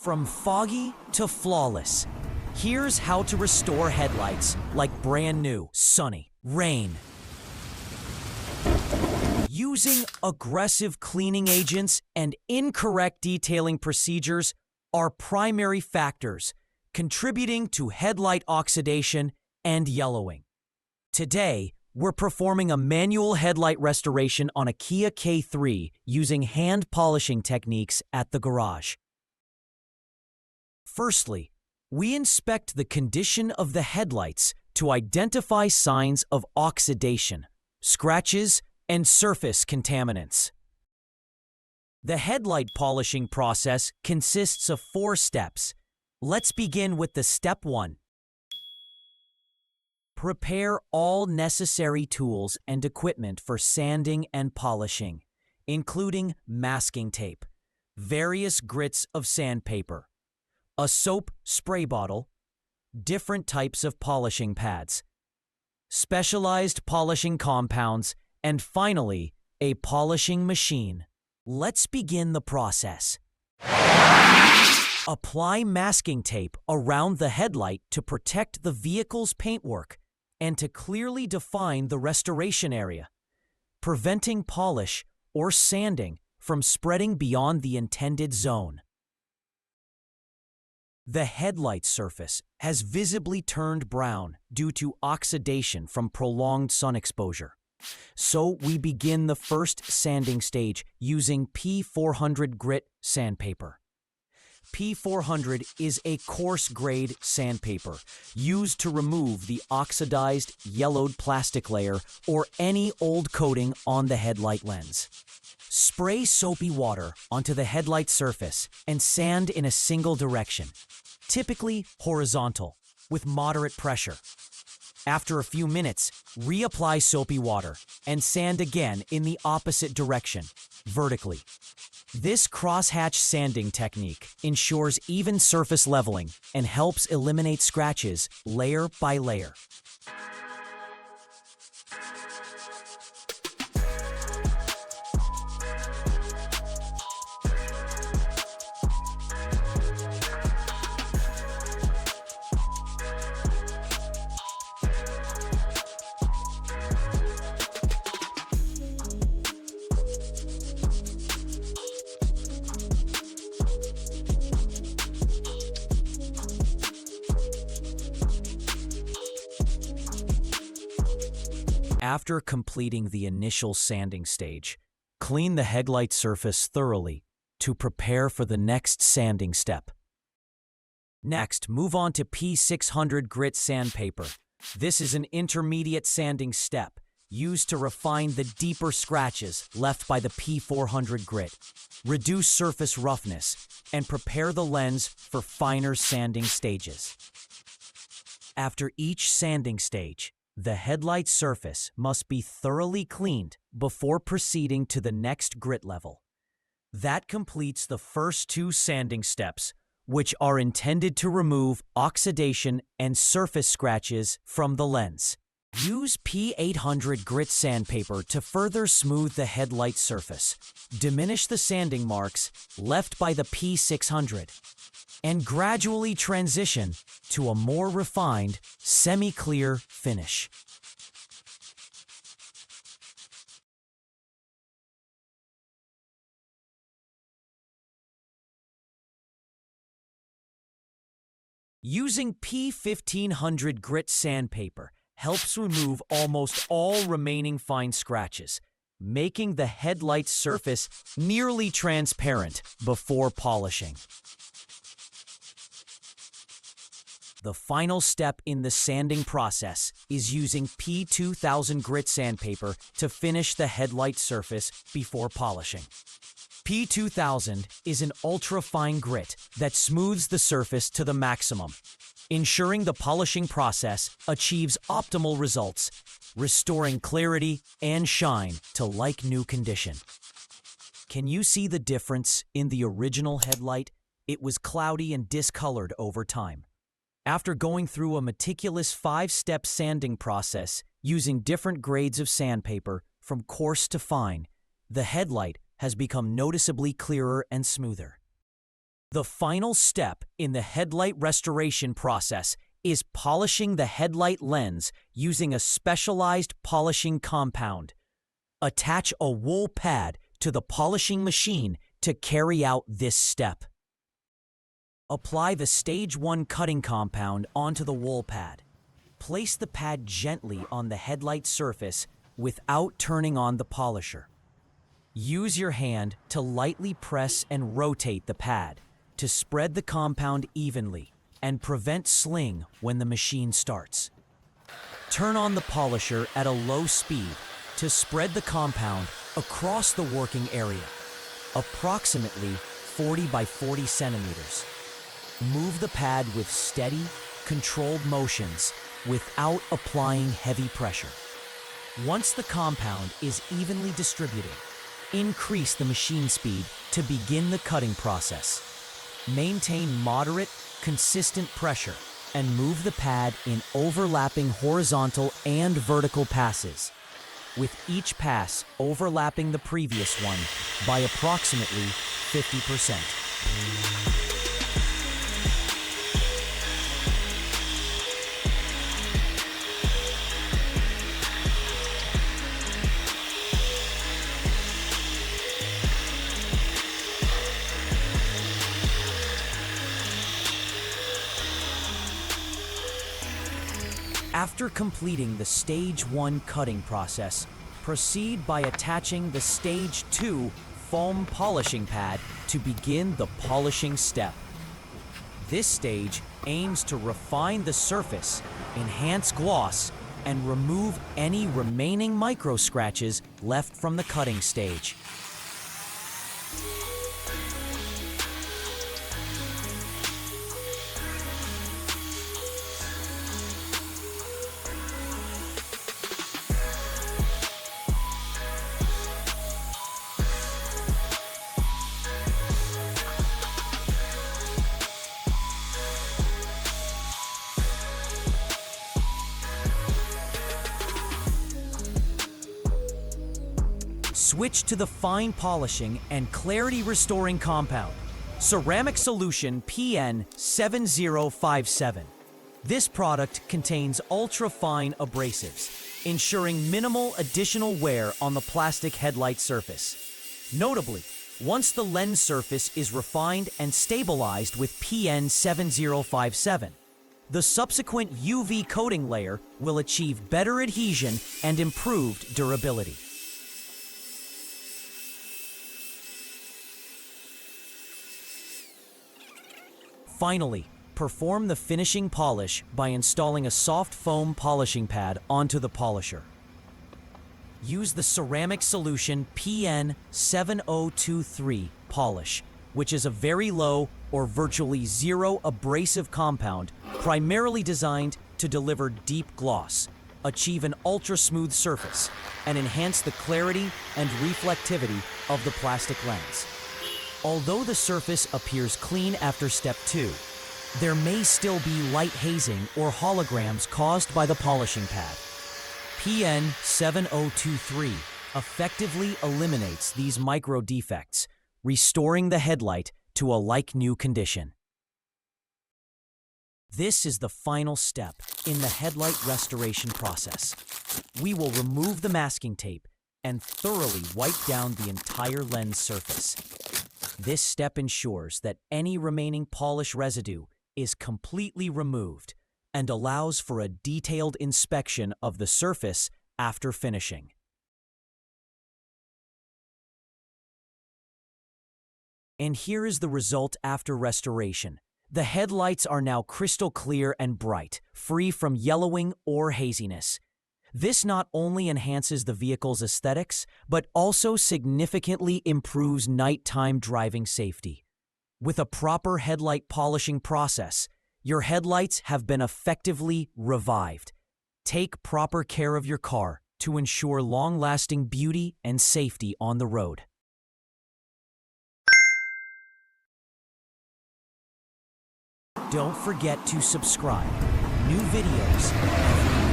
From foggy to flawless, here's how to restore headlights like brand new, sunny, rain. Using aggressive cleaning agents and incorrect detailing procedures are primary factors contributing to headlight oxidation and yellowing. Today, we're performing a manual headlight restoration on a Kia K3 using hand polishing techniques at the garage. Firstly, we inspect the condition of the headlights to identify signs of oxidation, scratches, and surface contaminants. The headlight polishing process consists of 4 steps. Let's begin with the step 1. Prepare all necessary tools and equipment for sanding and polishing, including masking tape, various grits of sandpaper, a soap spray bottle, different types of polishing pads, specialized polishing compounds, and finally, a polishing machine. Let's begin the process. Apply masking tape around the headlight to protect the vehicle's paintwork and to clearly define the restoration area, preventing polish or sanding from spreading beyond the intended zone. The headlight surface has visibly turned brown due to oxidation from prolonged sun exposure. So we begin the first sanding stage using P400 grit sandpaper. P400 is a coarse-grade sandpaper used to remove the oxidized, yellowed plastic layer or any old coating on the headlight lens. Spray soapy water onto the headlight surface and sand in a single direction, typically horizontal, with moderate pressure. After a few minutes, reapply soapy water and sand again in the opposite direction, vertically. This crosshatch sanding technique ensures even surface leveling and helps eliminate scratches layer by layer. After completing the initial sanding stage, clean the headlight surface thoroughly to prepare for the next sanding step. Next, move on to P600 grit sandpaper. This is an intermediate sanding step used to refine the deeper scratches left by the P400 grit, reduce surface roughness, and prepare the lens for finer sanding stages. After each sanding stage, the headlight surface must be thoroughly cleaned before proceeding to the next grit level. That completes the first 2 sanding steps, which are intended to remove oxidation and surface scratches from the lens. Use P800 grit sandpaper to further smooth the headlight surface, diminish the sanding marks left by the P600, and gradually transition to a more refined, semi-clear finish. Using P1500 grit sandpaper helps remove almost all remaining fine scratches, making the headlight surface nearly transparent before polishing. The final step in the sanding process is using P2000 grit sandpaper to finish the headlight surface before polishing. P2000 is an ultra-fine grit that smooths the surface to the maximum, ensuring the polishing process achieves optimal results, restoring clarity and shine to like-new condition. Can you see the difference in the original headlight? It was cloudy and discolored over time. After going through a meticulous 5-step sanding process using different grades of sandpaper from coarse to fine, the headlight has become noticeably clearer and smoother. The final step in the headlight restoration process is polishing the headlight lens using a specialized polishing compound. Attach a wool pad to the polishing machine to carry out this step. Apply the Stage 1 cutting compound onto the wool pad. Place the pad gently on the headlight surface without turning on the polisher. Use your hand to lightly press and rotate the pad to spread the compound evenly and prevent sling when the machine starts. Turn on the polisher at a low speed to spread the compound across the working area, approximately 40 by 40 centimeters. Move the pad with steady, controlled motions without applying heavy pressure. Once the compound is evenly distributed, increase the machine speed to begin the cutting process. Maintain moderate, consistent pressure and move the pad in overlapping horizontal and vertical passes, with each pass overlapping the previous one by approximately 50%. After completing the Stage 1 cutting process, proceed by attaching the Stage 2 foam polishing pad to begin the polishing step. This stage aims to refine the surface, enhance gloss, and remove any remaining micro scratches left from the cutting stage. Switch to the fine polishing and clarity restoring compound, Ceramic Solution PN7057. This product contains ultra-fine abrasives, ensuring minimal additional wear on the plastic headlight surface. Notably, once the lens surface is refined and stabilized with PN7057, the subsequent UV coating layer will achieve better adhesion and improved durability. Finally, perform the finishing polish by installing a soft foam polishing pad onto the polisher. Use the Ceramic Solution PN7023 polish, which is a very low or virtually zero abrasive compound primarily designed to deliver deep gloss, achieve an ultra-smooth surface, and enhance the clarity and reflectivity of the plastic lens. Although the surface appears clean after step 2, there may still be light hazing or holograms caused by the polishing pad. PN7023 effectively eliminates these micro defects, restoring the headlight to a like-new condition. This is the final step in the headlight restoration process. We will remove the masking tape and thoroughly wipe down the entire lens surface. This step ensures that any remaining polish residue is completely removed and allows for a detailed inspection of the surface after finishing. And here is the result after restoration. The headlights are now crystal clear and bright, free from yellowing or haziness. This not only enhances the vehicle's aesthetics, but also significantly improves nighttime driving safety. With a proper headlight polishing process, your headlights have been effectively revived. Take proper care of your car to ensure long-lasting beauty and safety on the road. Don't forget to subscribe. New videos every